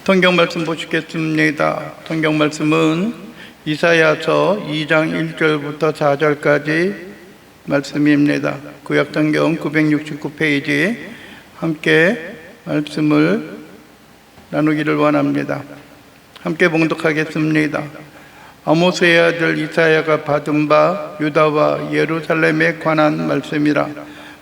성경 말씀 보시겠습니다. 성경 말씀은 이사야서 2장 1절부터 4절까지 말씀입니다. 구약성경 969페이지 함께 말씀을 나누기를 원합니다. 함께 봉독하겠습니다. 아모스의 아들 이사야가 받은 바 유다와 예루살렘에 관한 말씀이라.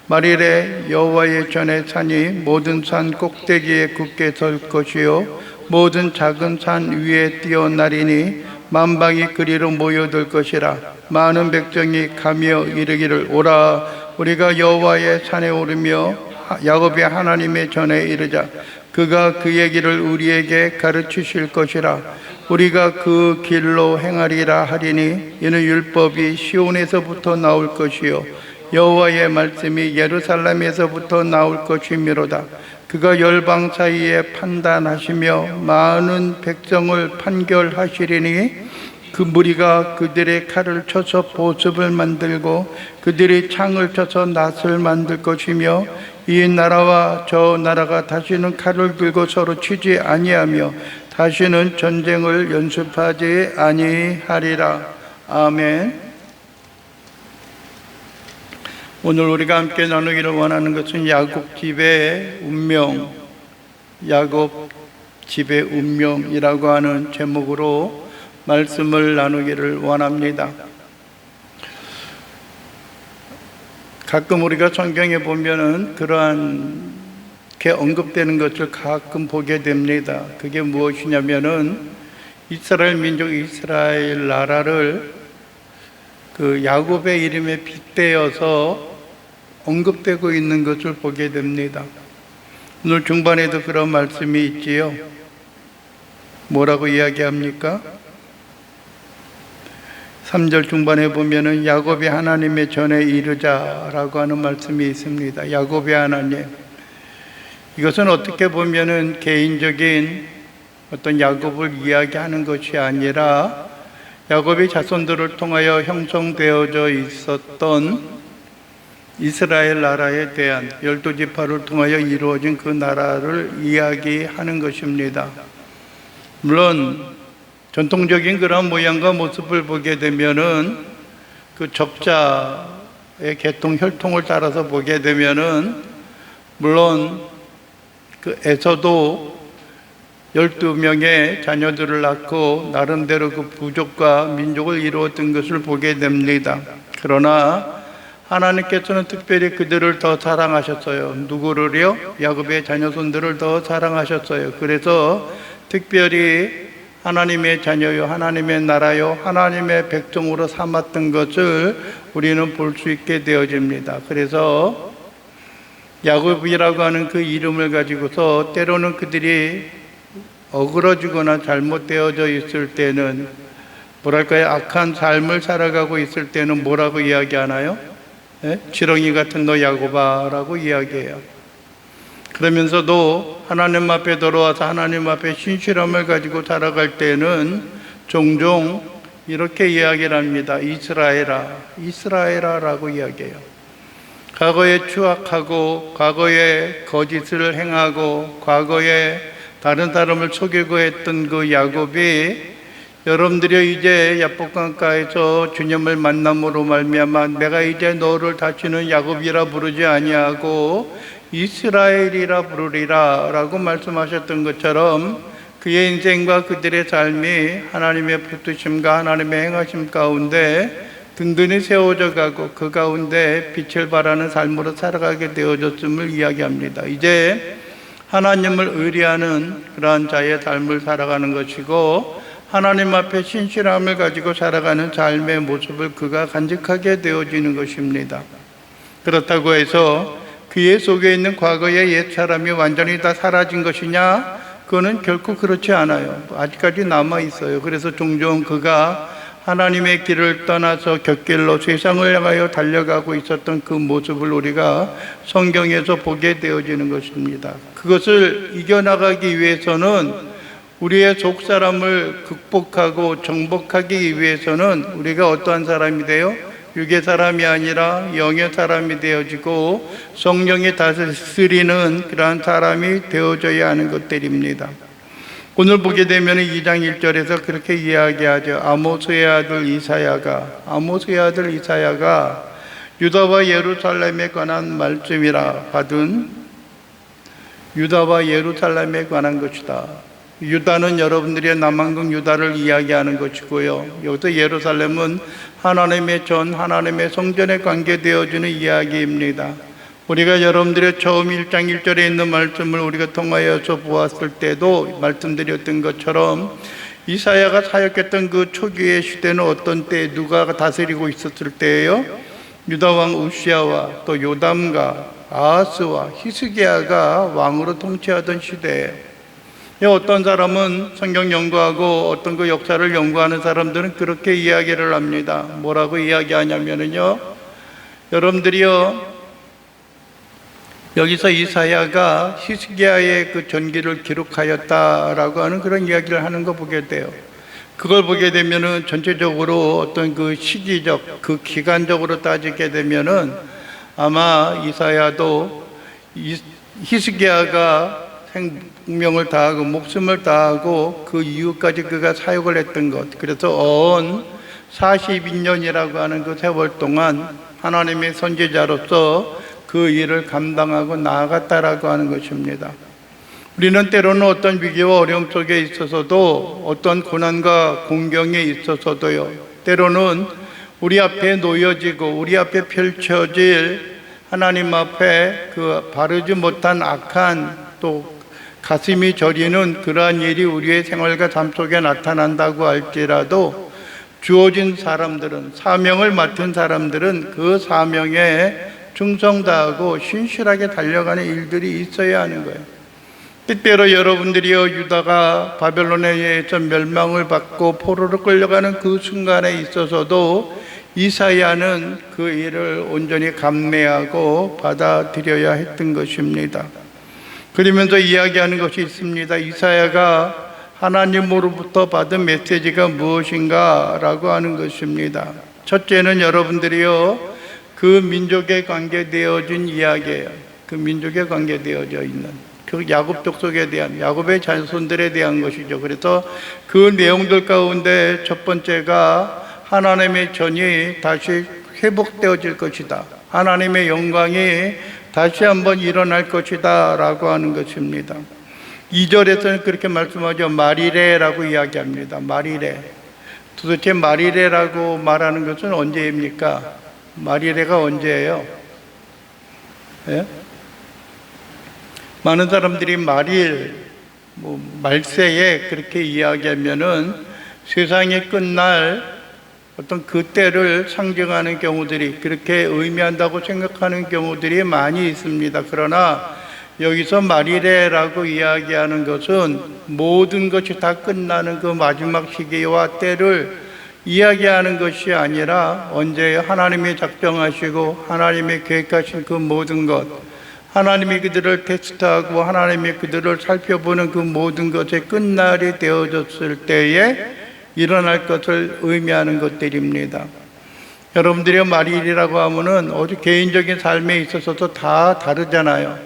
말일에 여호와의 전에 산이 모든 산 꼭대기에 굳게 설 것이요 모든 작은 산 위에 뛰어나리니 만방이 그리로 모여들 것이라. 많은 백성이 가며 이르기를 오라 우리가 여호와의 산에 오르며 야곱의 하나님의 전에 이르자. 그가 그의 길을 우리에게 가르치실 것이라. 우리가 그 길로 행하리라 하리니 이는 율법이 시온에서부터 나올 것이요 여호와의 말씀이 예루살렘에서부터 나올 것이미로다. 그가 열방 사이에 판단하시며 많은 백성을 판결하시리니 그 무리가 그들의 칼을 쳐서 보습을 만들고 그들의 창을 쳐서 낫을 만들 것이며 이 나라와 저 나라가 다시는 칼을 들고 서로 치지 아니하며 다시는 전쟁을 연습하지 아니하리라. 아멘. 오늘 우리가 함께 나누기를 원하는 것은 야곱 집의 운명, 야곱 집의 운명이라고 하는 제목으로 말씀을 나누기를 원합니다. 가끔 우리가 성경에 보면은 그러한 게 언급되는 것을 가끔 보게 됩니다. 그게 무엇이냐면은 이스라엘 민족, 이스라엘 나라를 그 야곱의 이름에 빗대어서 언급되고 있는 것을 보게 됩니다. 오늘 중반에도 그런 말씀이 있지요. 뭐라고 이야기합니까? 3절 중반에 보면은 야곱이 하나님의 전에 이르자라고 하는 말씀이 있습니다. 야곱의 하나님. 이것은 어떻게 보면은 개인적인 어떤 야곱을 이야기하는 것이 아니라 야곱의 자손들을 통하여 형성되어져 있었던 이스라엘 나라에 대한 12지파를 통하여 이루어진 그 나라를 이야기하는 것입니다. 물론 전통적인 그런 모양과 모습을 보게 되면은 그 적자의 계통 혈통을 따라서 보게 되면은 물론 그 에서도 12명의 자녀들을 낳고 나름대로 그 부족과 민족을 이루었던 것을 보게 됩니다. 그러나 하나님께서는 특별히 그들을 더 사랑하셨어요. 누구를요? 야곱의 자녀손들을 더 사랑하셨어요. 그래서 특별히 하나님의 자녀요, 하나님의 나라요, 하나님의 백성으로 삼았던 것을 우리는 볼 수 있게 되어집니다. 그래서 야곱이라고 하는 그 이름을 가지고서 때로는 그들이 어그러지거나 잘못되어져 있을 때는 뭐랄까요? 악한 삶을 살아가고 있을 때는 뭐라고 이야기하나요? 지렁이 같은 너 야곱아라고 이야기해요. 그러면서도 하나님 앞에 돌아와서 하나님 앞에 신실함을 가지고 살아갈 때는 종종 이렇게 이야기를 합니다. 이스라엘아, 이스라엘아라고 이야기해요. 과거에 추악하고 과거에 거짓을 행하고 과거에 다른 사람을 속이고 했던 그 야곱이 여러분들이 이제 야복강가에서 주님을 만남으로 말미암아 내가 이제 너를 다시는 야곱이라 부르지 아니하고 이스라엘이라 부르리라 라고 말씀하셨던 것처럼 그의 인생과 그들의 삶이 하나님의 붙드심과 하나님의 행하심 가운데 든든히 세워져 가고 그 가운데 빛을 발하는 삶으로 살아가게 되어졌음을 이야기합니다. 이제 하나님을 의뢰하는 그러한 자의 삶을 살아가는 것이고 하나님 앞에 신실함을 가지고 살아가는 삶의 모습을 그가 간직하게 되어지는 것입니다. 그렇다고 해서 그의 속에 있는 과거의 옛 사람이 완전히 다 사라진 것이냐? 그거는 결코 그렇지 않아요. 아직까지 남아 있어요. 그래서 종종 그가 하나님의 길을 떠나서 곁길로 세상을 향하여 달려가고 있었던 그 모습을 우리가 성경에서 보게 되어지는 것입니다. 그것을 이겨나가기 위해서는 우리의 속사람을 극복하고 정복하기 위해서는 우리가 어떠한 사람이 돼요? 육의 사람이 아니라 영의 사람이 되어지고 성령이 다스리는 그러한 사람이 되어져야 하는 것들입니다. 오늘 보게 되면 2장 1절에서 그렇게 이야기하죠. 아모스의 아들 이사야가 유다와 예루살렘에 관한 말씀이라 받은 유다와 예루살렘에 관한 것이다. 유다는 여러분들의 남왕국 유다를 이야기하는 것이고요. 여기서 예루살렘은 하나님의 전, 하나님의 성전에 관계되어지는 이야기입니다. 우리가 여러분들의 처음 1장 1절에 있는 말씀을 우리가 통하여서 보았을 때도 말씀드렸던 것처럼 이사야가 사역했던 그 초기의 시대는 어떤 때 누가 다스리고 있었을 때예요? 유다왕 우시아와 또 요담과 아하스와 히스기야가 왕으로 통치하던 시대예요. 어떤 사람은 성경 연구하고 어떤 그 역사를 연구하는 사람들은 그렇게 이야기를 합니다. 뭐라고 이야기하냐면요, 여러분들이요, 여기서 이사야가 히스기야의 그 전기를 기록하였다라고 하는 그런 이야기를 하는 거 보게 돼요. 그걸 보게 되면은 전체적으로 어떤 그 시기적, 그 기간적으로 따지게 되면은 아마 이사야도 히스기야가 생명을 다하고 목숨을 다하고 그 이후까지 그가 사역을 했던 것, 그래서 어언 42년이라고 하는 그 세월 동안 하나님의 선지자로서 그 일을 감당하고 나아갔다라고 하는 것입니다. 우리는 때로는 어떤 위기와 어려움 속에 있어서도 어떤 고난과 공경에 있어서도요, 때로는 우리 앞에 놓여지고 우리 앞에 펼쳐질 하나님 앞에 그 바르지 못한 악한 또 가슴이 저리는 그러한 일이 우리의 생활과 삶 속에 나타난다고 할지라도 주어진 사람들은, 사명을 맡은 사람들은 그 사명에 충성다하고 신실하게 달려가는 일들이 있어야 하는 거예요. 때때로 여러분들이요, 유다가 바벨론에 의해서 멸망을 받고 포로로 끌려가는 그 순간에 있어서도 이사야는 그 일을 온전히 감내하고 받아들여야 했던 것입니다. 그러면서 이야기하는 것이 있습니다. 이사야가 하나님으로부터 받은 메시지가 무엇인가 라고 하는 것입니다. 첫째는 여러분들이요, 그 민족에 관계되어진 이야기예요. 그 민족에 관계되어져 있는 그 야곱 족속에 대한, 야곱의 자손들에 대한 것이죠. 그래서 그 내용들 가운데 첫 번째가 하나님의 전이 다시 회복되어질 것이다. 하나님의 영광이 다시 한번 일어날 것이다 라고 하는 것입니다. 2절에서는 그렇게 말씀하죠. 마리레라고 이야기합니다. 마리레. 도대체 마리레라고 말하는 것은 언제입니까? 마리레가 언제예요? 예? 많은 사람들이 말일, 말세에 그렇게 이야기하면은 세상이 끝날 어떤 그때를 상징하는 경우들이, 그렇게 의미한다고 생각하는 경우들이 많이 있습니다. 그러나 여기서 마리레라고 이야기하는 것은 모든 것이 다 끝나는 그 마지막 시기와 때를 이야기하는 것이 아니라 언제 하나님이 작정하시고 하나님이 계획하신 그 모든 것, 하나님이 그들을 테스트하고 하나님이 그들을 살펴보는 그 모든 것의 끝날이 되어졌을 때에 일어날 것을 의미하는 것들입니다. 여러분들이 말일이라고 하면은 어디 개인적인 삶에 있어서도 다 다르잖아요.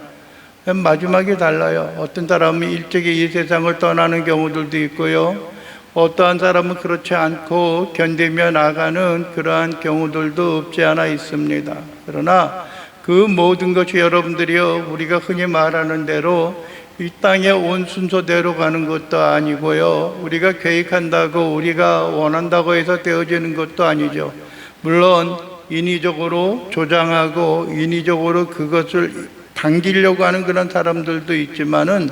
마지막이 달라요. 어떤 사람은 일찍이 이 세상을 떠나는 경우들도 있고요, 어떠한 사람은 그렇지 않고 견디며 나가는 그러한 경우들도 없지 않아 있습니다. 그러나 그 모든 것이 여러분들이요, 우리가 흔히 말하는 대로 이 땅에 온 순서대로 가는 것도 아니고요, 우리가 계획한다고 우리가 원한다고 해서 되어지는 것도 아니죠. 물론 인위적으로 조장하고 인위적으로 그것을 당기려고 하는 그런 사람들도 있지만은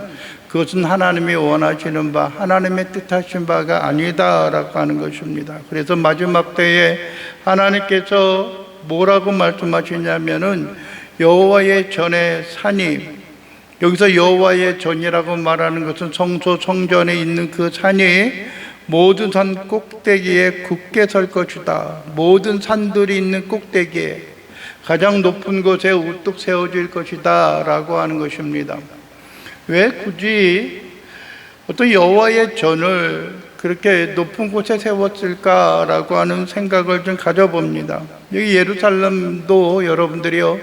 그것은 하나님이 원하시는 바, 하나님의 뜻하신 바가 아니다라고 하는 것입니다. 그래서 마지막 때에 하나님께서 뭐라고 말씀하시냐면은 여호와의 전의 산이, 여기서 여호와의 전이라고 말하는 것은 성소 성전에 있는 그 산이 모든 산 꼭대기에 굳게 설 것이다. 모든 산들이 있는 꼭대기에 가장 높은 곳에 우뚝 세워질 것이다 라고 하는 것입니다. 왜 굳이 어떤 여호와의 전을 그렇게 높은 곳에 세웠을까라고 하는 생각을 좀 가져봅니다. 여기 예루살렘도 여러분들이요,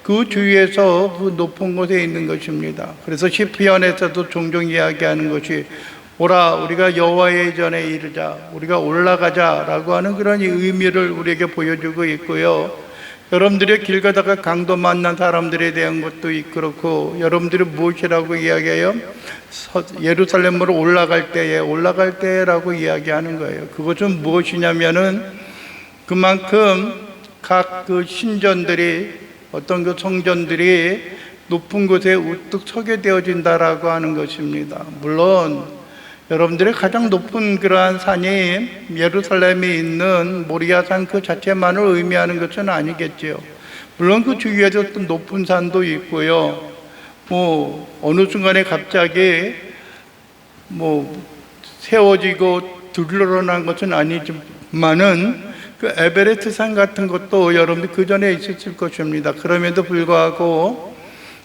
그 주위에서 그 높은 곳에 있는 것입니다. 그래서 시편에서도 종종 이야기하는 것이 오라 우리가 여호와의 전에 이르자, 우리가 올라가자라고 하는 그런 의미를 우리에게 보여주고 있고요. 여러분들이 길 가다가 강도 만난 사람들에 대한 것도 그렇고, 여러분들이 무엇이라고 이야기해요? 예루살렘으로 올라갈 때라고 이야기하는 거예요. 그것은 무엇이냐면은 그만큼 각 그 신전들이, 어떤 그 성전들이 높은 곳에 우뚝 서게 되어진다라고 하는 것입니다. 물론 여러분들의 가장 높은 그러한 산이 예루살렘에 있는 모리아산 그 자체만을 의미하는 것은 아니겠지요. 물론 그 주위에도 또 높은 산도 있고요. 어느 순간에 갑자기 세워지고 들러난 것은 아니지만은 그 에베레스트 산 같은 것도 여러분들 그 전에 있었을 것입니다. 그럼에도 불구하고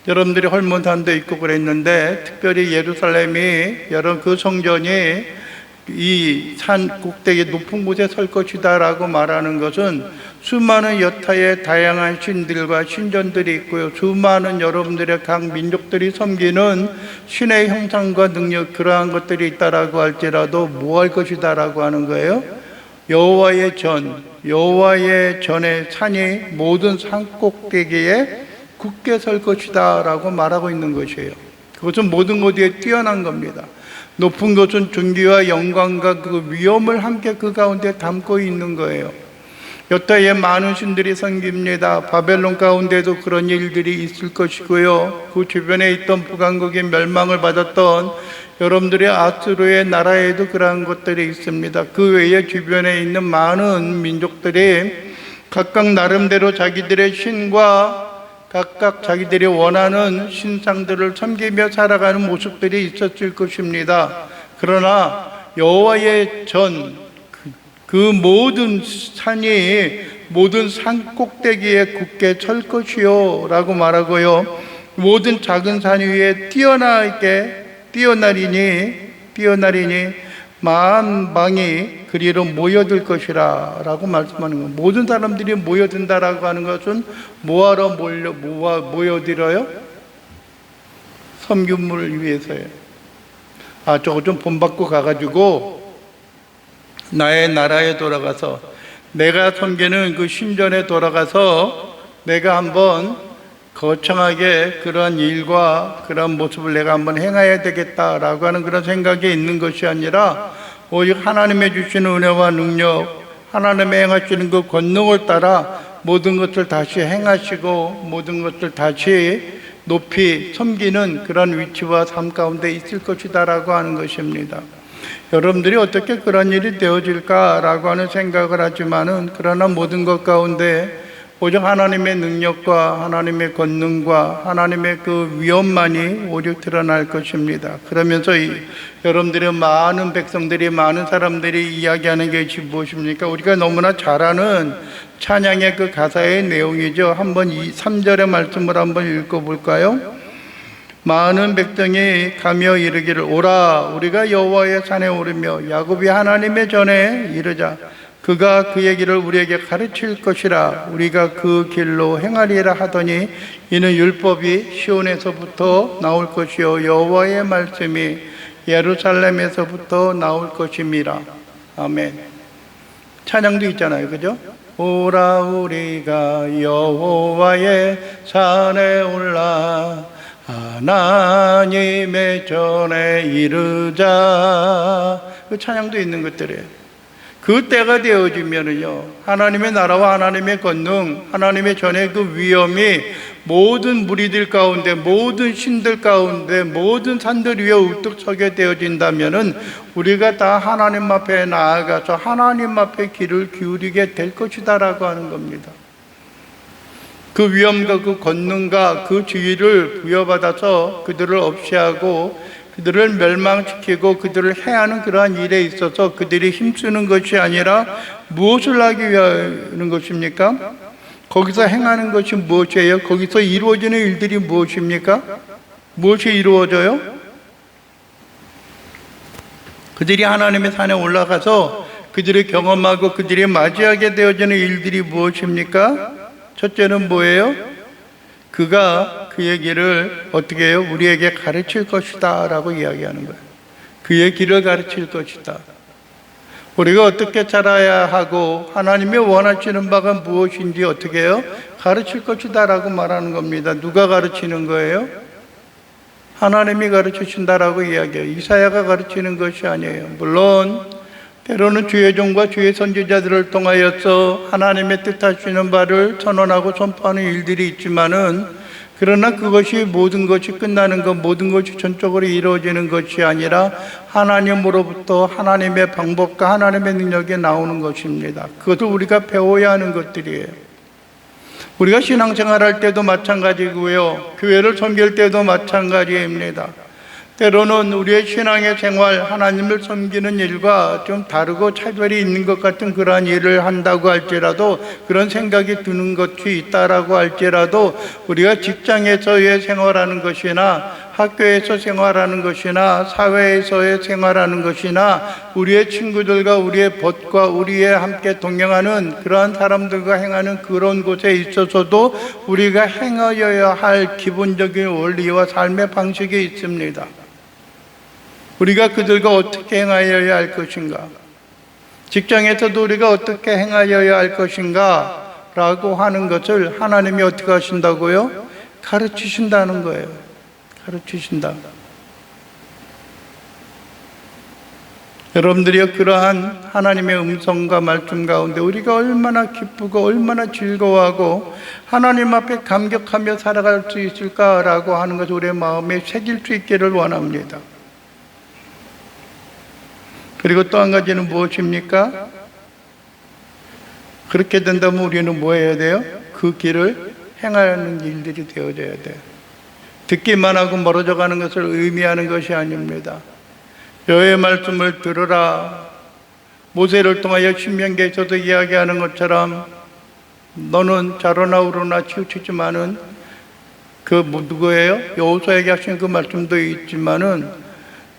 여러분들이 헐몬산도 있고 그랬는데, 특별히 예루살렘이, 여러분 그 성전이 이 산 꼭대기 높은 곳에 설 것이다라고 말하는 것은 수많은 여타의 다양한 신들과 신전들이 있고요, 수많은 여러분들의 각 민족들이 섬기는 신의 형상과 능력, 그러한 것들이 있다라고 할지라도 뭐 할 것이다라고 하는 거예요? 여호와의 전의 산이 모든 산 꼭대기에 굳게 설 것이다 라고 말하고 있는 것이에요. 그것은 모든 것 위에 뛰어난 겁니다. 높은 것은 존귀와 영광과 그 위엄을 함께 그 가운데 담고 있는 거예요. 여타의 많은 신들이 섬깁니다. 바벨론 가운데도 그런 일들이 있을 것이고요, 그 주변에 있던 북왕국의 멸망을 받았던 여러분들의 아수르의 나라에도 그러한 것들이 있습니다. 그 외에 주변에 있는 많은 민족들이 각각 나름대로 자기들의 신과 각각 자기들이 원하는 신상들을 섬기며 살아가는 모습들이 있었을 것입니다. 그러나 여호와의 전, 그 모든 산이 모든 산 꼭대기에 굳게 설 것이요 라고 말하고요, 모든 작은 산 위에 뛰어나리니 만방이 그리로 모여들 것이라 라고 말씀하는 거예요. 모든 사람들이 모여든다라고 하는 것은 뭐하러 모여들어요? 섬김물을 위해서예요. 저거 좀 본받고 가가지고 나의 나라에 돌아가서, 내가 섬기는 그 신전에 돌아가서 내가 한번 거창하게 그러한 일과 그러한 모습을 내가 한번 행해야 되겠다라고 하는 그런 생각이 있는 것이 아니라, 오직 하나님의 주시는 은혜와 능력, 하나님의 행하시는 그 권능을 따라 모든 것을 다시 행하시고 모든 것을 다시 높이 섬기는 그런 위치와 삶 가운데 있을 것이다라고 하는 것입니다. 여러분들이 어떻게 그런 일이 되어질까라고 하는 생각을 하지만은, 그러나 모든 것 가운데 오직 하나님의 능력과 하나님의 권능과 하나님의 그 위엄만이 오직 드러날 것입니다. 그러면서 여러분들의 많은 백성들이, 많은 사람들이 이야기하는 것이 무엇입니까? 우리가 너무나 잘 아는 찬양의 그 가사의 내용이죠. 한번 3절의 말씀을 한번 읽어볼까요? 많은 백성이 가며 이르기를, 오라 우리가 여호와의 산에 오르며 야곱이 하나님의 전에 이르자. 그가 그 얘기를 우리에게 가르칠 것이라. 우리가 그 길로 행하리라 하더니 이는 율법이 시온에서부터 나올 것이요 여호와의 말씀이 예루살렘에서부터 나올 것임이라. 아멘. 찬양도 있잖아요, 그죠? 오라 우리가 여호와의 산에 올라 하나님의 전에 이르자. 그 찬양도 있는 것들이에요. 그 때가 되어지면은요, 하나님의 나라와 하나님의 권능, 하나님의 전의 그 위엄이 모든 무리들 가운데, 모든 신들 가운데, 모든 산들 위에 우뚝 서게 되어진다면은 우리가 다 하나님 앞에 나아가서 하나님 앞에 귀를 기울이게 될 것이다라고 하는 겁니다. 그 위엄과 그 권능과 그 지위를 부여받아서 그들을 없이하고 그들을 멸망시키고 그들을 해하는 그러한 일에 있어서 그들이 힘쓰는 것이 아니라 무엇을 하기 위하는 것입니까? 거기서 행하는 것이 무엇이에요? 거기서 이루어지는 일들이 무엇입니까? 무엇이 이루어져요? 그들이 하나님의 산에 올라가서 그들이 경험하고 그들이 맞이하게 되어지는 일들이 무엇입니까? 첫째는 뭐예요? 그가 그 얘기를 어떻게 해요? 우리에게 가르칠 것이다 라고 이야기하는 거예요. 그의 길을 가르칠 것이다. 우리가 어떻게 살아야 하고 하나님이 원하시는 바가 무엇인지 어떻게 해요? 가르칠 것이다 라고 말하는 겁니다. 누가 가르치는 거예요? 하나님이 가르치신다라고 이야기해요. 이사야가 가르치는 것이 아니에요. 물론 때로는 주의 종과 주의 선지자들을 통하여서 하나님의 뜻하시는 바를 선언하고 선포하는 일들이 있지만은, 그러나 그것이 모든 것이 끝나는 것, 모든 것이 전적으로 이루어지는 것이 아니라 하나님으로부터 하나님의 방법과 하나님의 능력이 나오는 것입니다. 그것을 우리가 배워야 하는 것들이에요. 우리가 신앙생활할 때도 마찬가지고요, 교회를 섬길 때도 마찬가지입니다. 때로는 우리의 신앙의 생활, 하나님을 섬기는 일과 좀 다르고 차별이 있는 것 같은 그러한 일을 한다고 할지라도, 그런 생각이 드는 것이 있다라고 할지라도, 우리가 직장에서의 생활하는 것이나 학교에서 생활하는 것이나 사회에서의 생활하는 것이나 우리의 친구들과 우리의 벗과 우리의 함께 동행하는 그러한 사람들과 행하는 그런 곳에 있어서도 우리가 행하여야 할 기본적인 원리와 삶의 방식이 있습니다. 우리가 그들과 어떻게 행하여야 할 것인가? 직장에서도 우리가 어떻게 행하여야 할 것인가? 라고 하는 것을 하나님이 어떻게 하신다고요? 가르치신다는 거예요. 가르치신다. 여러분들이 그러한 하나님의 음성과 말씀 가운데 우리가 얼마나 기쁘고 얼마나 즐거워하고 하나님 앞에 감격하며 살아갈 수 있을까라고 하는 것을 우리의 마음에 새길 수 있기를 원합니다. 그리고 또 한 가지는 무엇입니까? 그렇게 된다면 우리는 뭐 해야 돼요? 그 길을 행하는 일들이 되어져야 돼요. 듣기만 하고 멀어져 가는 것을 의미하는 것이 아닙니다. 여호와의 말씀을 들으라. 모세를 통하여 신명기에서도 이야기하는 것처럼 너는 자로나 우로나 치우치지만은 그 누구예요? 여호수아에게 하신 그 말씀도 있지만은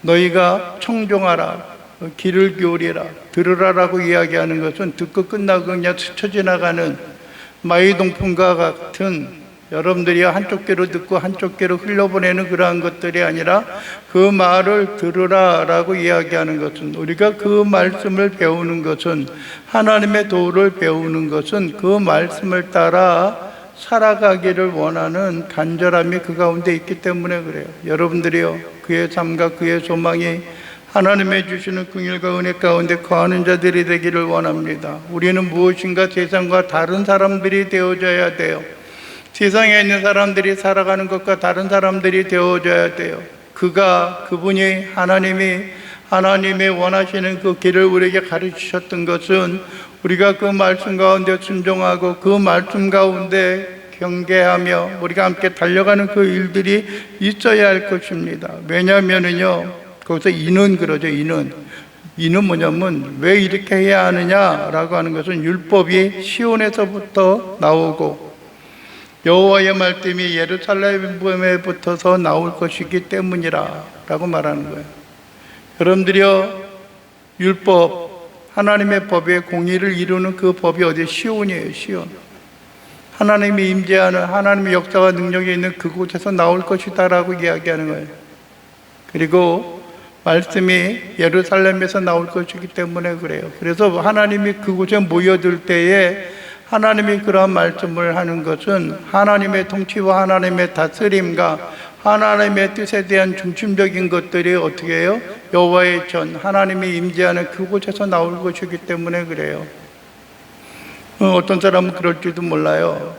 너희가 청종하라. 귀를 기울이라. 들으라라고 이야기하는 것은 듣고 끝나고 그냥 스쳐 지나가는 마이동풍과 같은, 여러분들이 한쪽 귀로 듣고 한쪽 귀로 흘려보내는 그러한 것들이 아니라 그 말을 들으라라고 이야기하는 것은, 우리가 그 말씀을 배우는 것은, 하나님의 도를 배우는 것은 그 말씀을 따라 살아가기를 원하는 간절함이 그 가운데 있기 때문에 그래요. 여러분들이요, 그의 삶과 그의 소망이 하나님의 주시는 긍휼과 은혜 가운데 거하는 자들이 되기를 원합니다. 우리는 무엇인가 세상과 다른 사람들이 되어져야 돼요. 세상에 있는 사람들이 살아가는 것과 다른 사람들이 되어져야 돼요. 그분이 하나님의 원하시는 그 길을 우리에게 가르치셨던 것은 우리가 그 말씀 가운데 순종하고 그 말씀 가운데 경계하며 우리가 함께 달려가는 그 일들이 있어야 할 것입니다. 왜냐하면은요, 거기서 이는 그러죠. 이는 뭐냐면 왜 이렇게 해야 하느냐라고 하는 것은 율법이 시온에서부터 나오고 여호와의 말씀이 예루살렘에 붙어서 나올 것이기 때문이라 라고 말하는 거예요. 여러분들이요, 율법, 하나님의 법의 공의를 이루는 그 법이 어디? 시온이에요. 시온. 하나님이 임재하는, 하나님의 역사와 능력이 있는 그곳에서 나올 것이다 라고 이야기하는 거예요. 그리고 말씀이 예루살렘에서 나올 것이기 때문에 그래요. 그래서 하나님이 그곳에 모여들 때에 하나님이 그러한 말씀을 하는 것은 하나님의 통치와 하나님의 다스림과 하나님의 뜻에 대한 중심적인 것들이 어떻게 해요? 여호와의 전, 하나님이 임재하는 그곳에서 나올 것이기 때문에 그래요. 어떤 사람은 그럴지도 몰라요.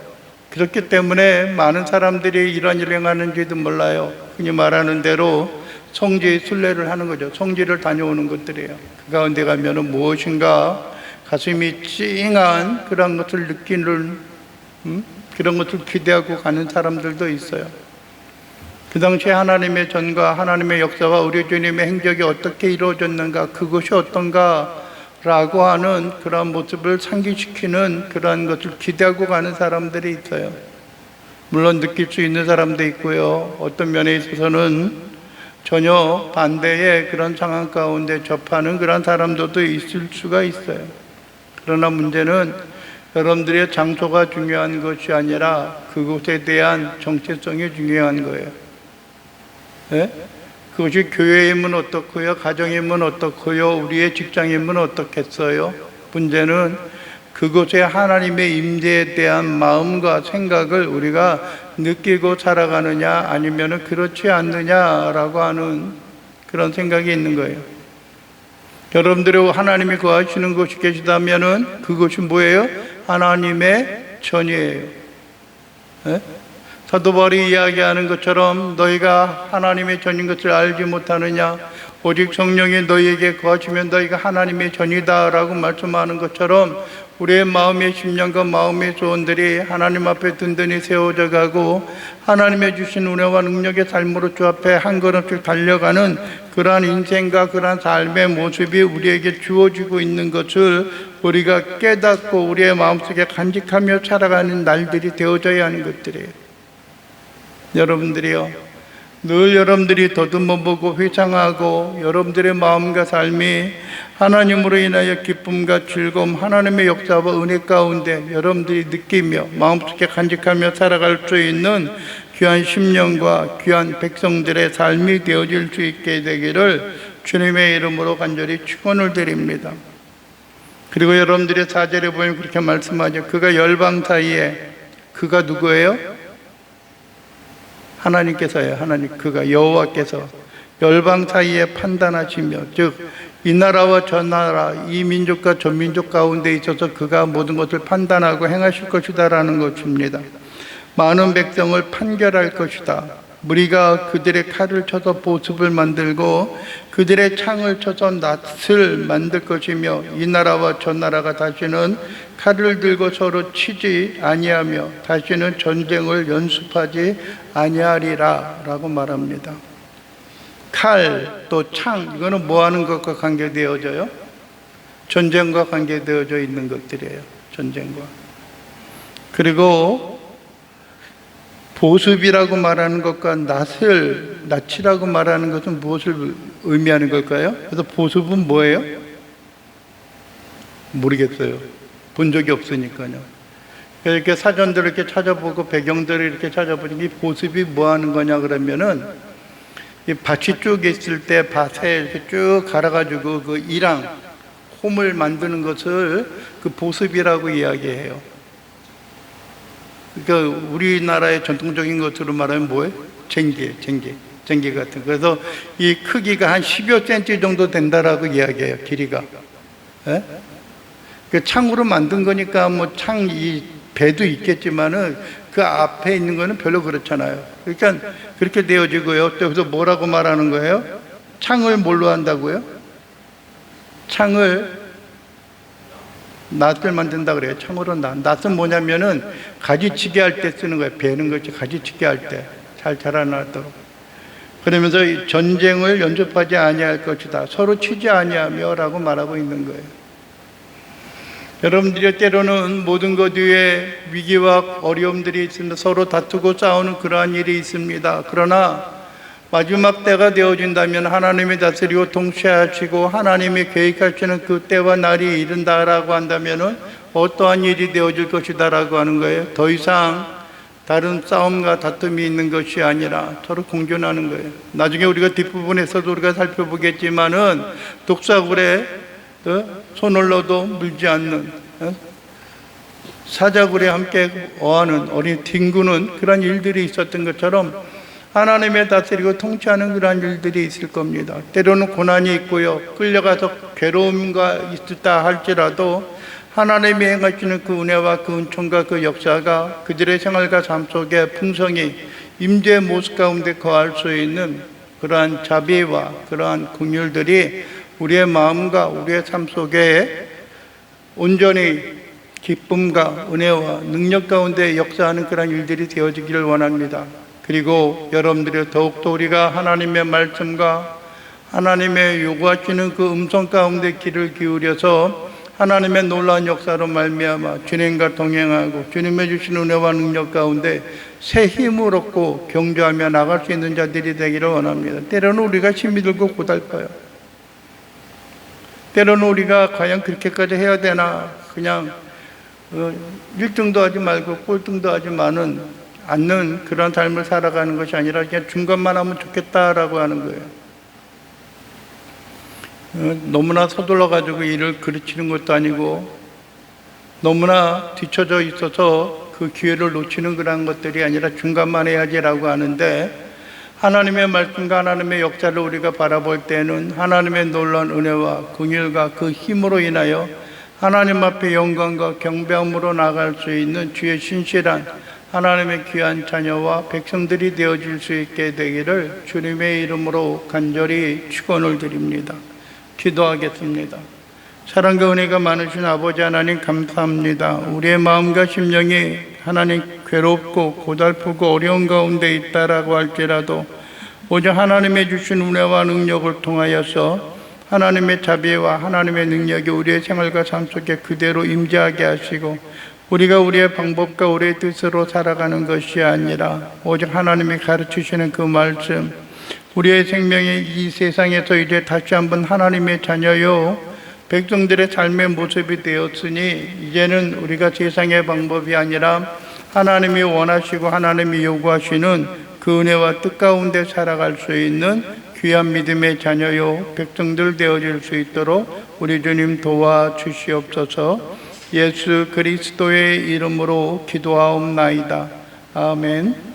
그렇기 때문에 많은 사람들이 이런 일을 행하는지도 몰라요. 흔히 말하는 대로 성지 순례를 하는 거죠. 성지를 다녀오는 것들이에요. 그 가운데 가면은 무엇인가 가슴이 찡한 그런 것을 느끼는, 그런 것을 기대하고 가는 사람들도 있어요. 그 당시에 하나님의 전과 하나님의 역사와 우리 주님의 행적이 어떻게 이루어졌는가, 그것이 어떤가 라고 하는 그런 모습을 상기시키는 그러한 것을 기대하고 가는 사람들이 있어요. 물론 느낄 수 있는 사람도 있고요, 어떤 면에 있어서는 전혀 반대의 그런 상황 가운데 접하는 그런 사람들도 있을 수가 있어요. 그러나 문제는 여러분들의 장소가 중요한 것이 아니라 그곳에 대한 정체성이 중요한 거예요. 네? 그것이 교회이면 어떻고요? 가정이면 어떻고요? 우리의 직장이면 어떻겠어요? 문제는 그곳에 하나님의 임재에 대한 마음과 생각을 우리가 느끼고 살아가느냐 아니면 그렇지 않느냐라고 하는 그런 생각이 있는 거예요. 여러분들이 하나님이 거하시는 곳이 계시다면은 그것이 뭐예요? 하나님의 전이에요. 네? 사도 바울이 이야기하는 것처럼 너희가 하나님의 전인 것을 알지 못하느냐? 오직 성령이 너희에게 거하시면 너희가 하나님의 전이다 라고 말씀하는 것처럼 우리의 마음의 심령과 마음의 소원들이 하나님 앞에 든든히 세워져 가고 하나님의 주신 은혜와 능력의 삶으로 주 앞에 한 걸음씩 달려가는 그러한 인생과 그러한 삶의 모습이 우리에게 주어지고 있는 것을 우리가 깨닫고 우리의 마음속에 간직하며 살아가는 날들이 되어져야 하는 것들이에요. 여러분들이요, 늘 여러분들이 더듬어 보고 회상하고 여러분들의 마음과 삶이 하나님으로 인하여 기쁨과 즐거움, 하나님의 역사와 은혜 가운데 여러분들이 느끼며 마음속에 간직하며 살아갈 수 있는 귀한 심령과 귀한 백성들의 삶이 되어질 수 있게 되기를 주님의 이름으로 간절히 축원을 드립니다. 그리고 여러분들의 4절에 보면 그렇게 말씀하죠. 그가 열방 사이에, 그가 누구예요? 하나님께서요. 하나님, 그가 여호와께서 열방 사이에 판단하시며, 즉 이 나라와 저 나라, 이 민족과 저 민족 가운데 있어서 그가 모든 것을 판단하고 행하실 것이다라는 것입니다. 많은 백성을 판결할 것이다. 무리가 그들의 칼을 쳐서 보습을 만들고 그들의 창을 쳐서 낫을 만들 것이며 이 나라와 저 나라가 다시는 칼을 들고 서로 치지 아니하며 다시는 전쟁을 연습하지 아니하리라 라고 말합니다. 칼, 또 창, 이거는 뭐 하는 것과 관계되어져요? 전쟁과 관계되어져 있는 것들이에요. 전쟁과. 그리고 보습이라고 말하는 것과 낫이라고 말하는 것은 무엇을 의미하는 걸까요? 그래서 보습은 뭐예요? 모르겠어요. 본 적이 없으니까요. 이렇게 사전들을 이렇게 찾아보고 배경들을 이렇게 찾아보니 이 보습이 뭐 하는 거냐 그러면은 이 밭이 쭉 있을 때 밭에 이렇게 쭉 갈아가지고 그 이랑 홈을 만드는 것을 그 보습이라고 이야기해요. 그러니까 우리나라의 전통적인 것으로 말하면 뭐예요? 쟁기 같은. 그래서 이 크기가 한 10여 cm 정도 된다라고 이야기해요. 길이가. 예? 그 창으로 만든 거니까 뭐 창 이 배도 있겠지만은 그 앞에 있는 거는 별로 그렇잖아요. 그러니까 그렇게 되어지고요. 그래서 뭐라고 말하는 거예요? 창을 뭘로 한다고요? 창을 낫을 만든다 그래요. 창으로 낫은 뭐냐면은 가지치기 할 때 쓰는 거예요. 베는 거지. 가지치기 할 때 잘 자라나도록. 그러면서 이 전쟁을 연습하지 아니할 것이다. 서로 치지 아니하며라고 말하고 있는 거예요. 여러분들이 때로는 모든 것 위에 위기와 어려움들이 있습니다. 서로 다투고 싸우는 그러한 일이 있습니다. 그러나 마지막 때가 되어진다면 하나님이 다스리고 통치하시고 하나님이 계획하시는 그 때와 날이 이른다라고 한다면 어떠한 일이 되어질 것이다라고 하는 거예요. 더 이상 다른 싸움과 다툼이 있는 것이 아니라 서로 공존하는 거예요. 나중에 우리가 뒷부분에서도 우리가 살펴보겠지만은 독사굴에 손을넣어도 물지 않는 사자굴에 함께 어하는 어린 뒹구는 그런 일들이 있었던 것처럼 하나님의 다스리고 통치하는 그런 일들이 있을 겁니다. 때로는 고난이 있고요. 끌려가서 괴로움과 있다 할지라도 하나님이 행하시는 그 은혜와 그 은총과 그 역사가 그들의 생활과 삶 속에 풍성히 임재의 모습 가운데 거할 수 있는 그러한 자비와 그러한 긍휼들이 우리의 마음과 우리의 삶 속에 온전히 기쁨과 은혜와 능력 가운데 역사하는 그런 일들이 되어지기를 원합니다. 그리고 여러분들이 더욱더 우리가 하나님의 말씀과 하나님의 요구하시는 그 음성 가운데 귀를 기울여서 하나님의 놀라운 역사로 말미암아 주님과 동행하고 주님의 주신 은혜와 능력 가운데 새 힘을 얻고 경주하며 나갈 수 있는 자들이 되기를 원합니다. 때로는 우리가 힘이 들고 고달파요. 때로는 우리가 과연 그렇게까지 해야 되나, 그냥 1등도 하지 말고 꼴등도 하지 않는 그런 삶을 살아가는 것이 아니라 그냥 중간만 하면 좋겠다라고 하는 거예요. 너무나 서둘러 가지고 일을 그르치는 것도 아니고 너무나 뒤쳐져 있어서 그 기회를 놓치는 그런 것들이 아니라 중간만 해야지라고 하는데, 하나님의 말씀과 하나님의 역사를 우리가 바라볼 때는 하나님의 놀라운 은혜와 긍휼과 그 힘으로 인하여 하나님 앞에 영광과 경배함으로 나갈 수 있는 주의 신실한 하나님의 귀한 자녀와 백성들이 되어질 수 있게 되기를 주님의 이름으로 간절히 축원을 드립니다. 기도하겠습니다. 사랑과 은혜가 많으신 아버지 하나님, 감사합니다. 우리의 마음과 심령이 하나님 괴롭고 고달프고 어려운 가운데 있다라고 할지라도 오직 하나님의 주신 은혜와 능력을 통하여서 하나님의 자비와 하나님의 능력이 우리의 생활과 삶 속에 그대로 임재하게 하시고, 우리가 우리의 방법과 우리의 뜻으로 살아가는 것이 아니라 오직 하나님이 가르치시는 그 말씀, 우리의 생명이 이 세상에서 이제 다시 한번 하나님의 자녀요 백성들의 삶의 모습이 되었으니, 이제는 우리가 세상의 방법이 아니라 하나님이 원하시고 하나님이 요구하시는 그 은혜와 뜻 가운데 살아갈 수 있는 귀한 믿음의 자녀요 백성들 되어질 수 있도록 우리 주님 도와주시옵소서. 예수 그리스도의 이름으로 기도하옵나이다. 아멘.